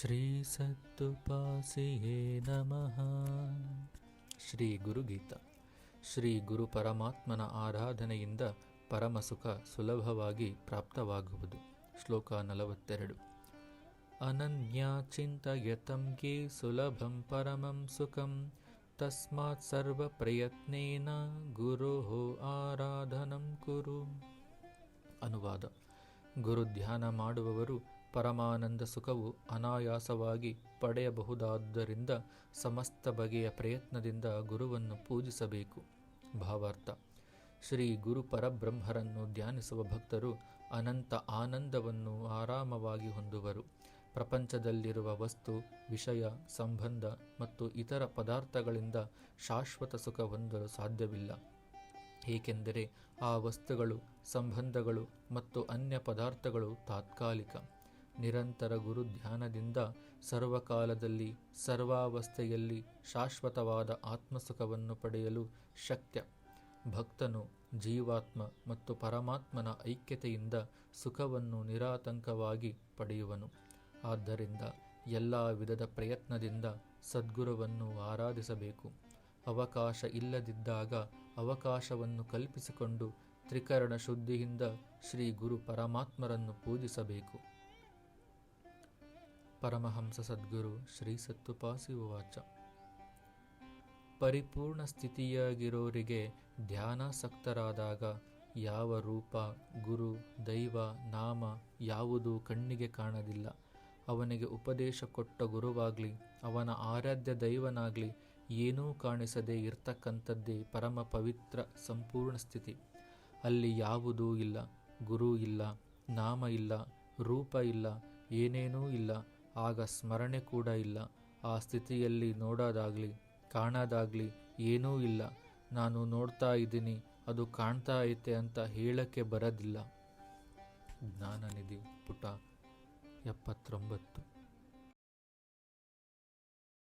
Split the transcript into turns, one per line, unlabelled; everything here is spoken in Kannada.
ಶ್ರೀ ಸತ್ತುಪಾಸಿಯೇ ನಮಃ. ಶ್ರೀ ಗುರುಗೀತ. ಶ್ರೀ ಗುರು ಪರಮಾತ್ಮನ ಆರಾಧನೆಯಿಂದ ಪರಮಸುಖ ಸುಲಭವಾಗಿ ಪ್ರಾಪ್ತವಾಗುವುದು. ಶ್ಲೋಕ 42. ಅನನ್ಯಾ ಚಿಂತಯತಂ ಯೇ ಸುಲಭಂ ಪರಮಂ ಸುಖಂ ತಸ್ಮಾತ್ ಸರ್ವ ಪ್ರಯತ್ನೇನ ಗುರೋಃ ಆರಾಧನಂ ಕುರು. ಅನುವಾದ. ಗುರು ಧ್ಯಾನ ಮಾಡುವವರು ಪರಮಾನಂದ ಸುಖವು ಅನಾಯಾಸವಾಗಿ ಪಡೆಯಬಹುದಾದ್ದರಿಂದ ಸಮಸ್ತ ಬಗೆಯ ಪ್ರಯತ್ನದಿಂದ ಗುರುವನ್ನು ಪೂಜಿಸಬೇಕು. ಭಾವಾರ್ಥ. ಶ್ರೀ ಗುರು ಪರಬ್ರಹ್ಮರನ್ನು ಧ್ಯಾನಿಸುವ ಭಕ್ತರು ಅನಂತ ಆನಂದವನ್ನು ಆರಾಮವಾಗಿ ಹೊಂದುವರು. ಪ್ರಪಂಚದಲ್ಲಿರುವ ವಸ್ತು, ವಿಷಯ, ಸಂಬಂಧ ಮತ್ತು ಇತರ ಪದಾರ್ಥಗಳಿಂದ ಶಾಶ್ವತ ಸುಖ ಹೊಂದಲು ಸಾಧ್ಯವಿಲ್ಲ. ಏಕೆಂದರೆ ಆ ವಸ್ತುಗಳು, ಸಂಬಂಧಗಳು ಮತ್ತು ಅನ್ಯ ಪದಾರ್ಥಗಳು ತಾತ್ಕಾಲಿಕ. ನಿರಂತರ ಗುರು ಧ್ಯಾನದಿಂದ ಸರ್ವಕಾಲದಲ್ಲಿ ಸರ್ವಾವಸ್ಥೆಯಲ್ಲಿ ಶಾಶ್ವತವಾದ ಆತ್ಮಸುಖವನ್ನು ಪಡೆಯಲು ಶಕ್ಯ. ಭಕ್ತನು ಜೀವಾತ್ಮ ಮತ್ತು ಪರಮಾತ್ಮನ ಐಕ್ಯತೆಯಿಂದ ಸುಖವನ್ನು ನಿರಾತಂಕವಾಗಿ ಪಡೆಯುವನು. ಆದ್ದರಿಂದ ಎಲ್ಲ ವಿಧದ ಪ್ರಯತ್ನದಿಂದ ಸದ್ಗುರುವನ್ನು ಆರಾಧಿಸಬೇಕು. ಅವಕಾಶ ಇಲ್ಲದಿದ್ದಾಗ ಅವಕಾಶವನ್ನು ಕಲ್ಪಿಸಿಕೊಂಡು ತ್ರಿಕರಣ ಶುದ್ಧಿಯಿಂದ ಶ್ರೀ ಗುರು ಪರಮಾತ್ಮರನ್ನು ಪೂಜಿಸಬೇಕು. ಪರಮಹಂಸ ಸದ್ಗುರು ಶ್ರೀ ಸತ್ತುಪಾಸಿ ಉವಾಚ. ಪರಿಪೂರ್ಣ ಸ್ಥಿತಿಯಾಗಿರೋರಿಗೆ ಧ್ಯಾನಾಸಕ್ತರಾದಾಗ ಯಾವ ರೂಪ, ಗುರು, ದೈವ, ನಾಮ ಯಾವುದೂ ಕಣ್ಣಿಗೆ ಕಾಣದಿಲ್ಲ. ಅವನಿಗೆ ಉಪದೇಶ ಕೊಟ್ಟ ಗುರುವಾಗಲಿ ಅವನ ಆರಾಧ್ಯ ದೈವನಾಗಲಿ ಏನೂ ಕಾಣಿಸದೇ ಇರ್ತಕ್ಕಂಥದ್ದೇ ಪರಮ ಪವಿತ್ರ ಸಂಪೂರ್ಣ ಸ್ಥಿತಿ. ಅಲ್ಲಿ ಯಾವುದೂ ಇಲ್ಲ, ಗುರು ಇಲ್ಲ, ನಾಮ ಇಲ್ಲ, ರೂಪ ಇಲ್ಲ, ಏನೇನೂ ಇಲ್ಲ. ಆಗ ಸ್ಮರಣೆ ಕೂಡ ಇಲ್ಲ. ಆ ಸ್ಥಿತಿಯಲ್ಲಿ ನೋಡೋದಾಗಲಿ ಕಾಣೋದಾಗಲಿ ಏನೂ ಇಲ್ಲ. ನಾನು ನೋಡ್ತಾ ಇದ್ದೀನಿ, ಅದು ಕಾಣ್ತಾ ಐತೆ ಅಂತ ಹೇಳಕ್ಕೆ ಬರೋದಿಲ್ಲ. ಜ್ಞಾನನಿಧಿ, ಪುಟ 79.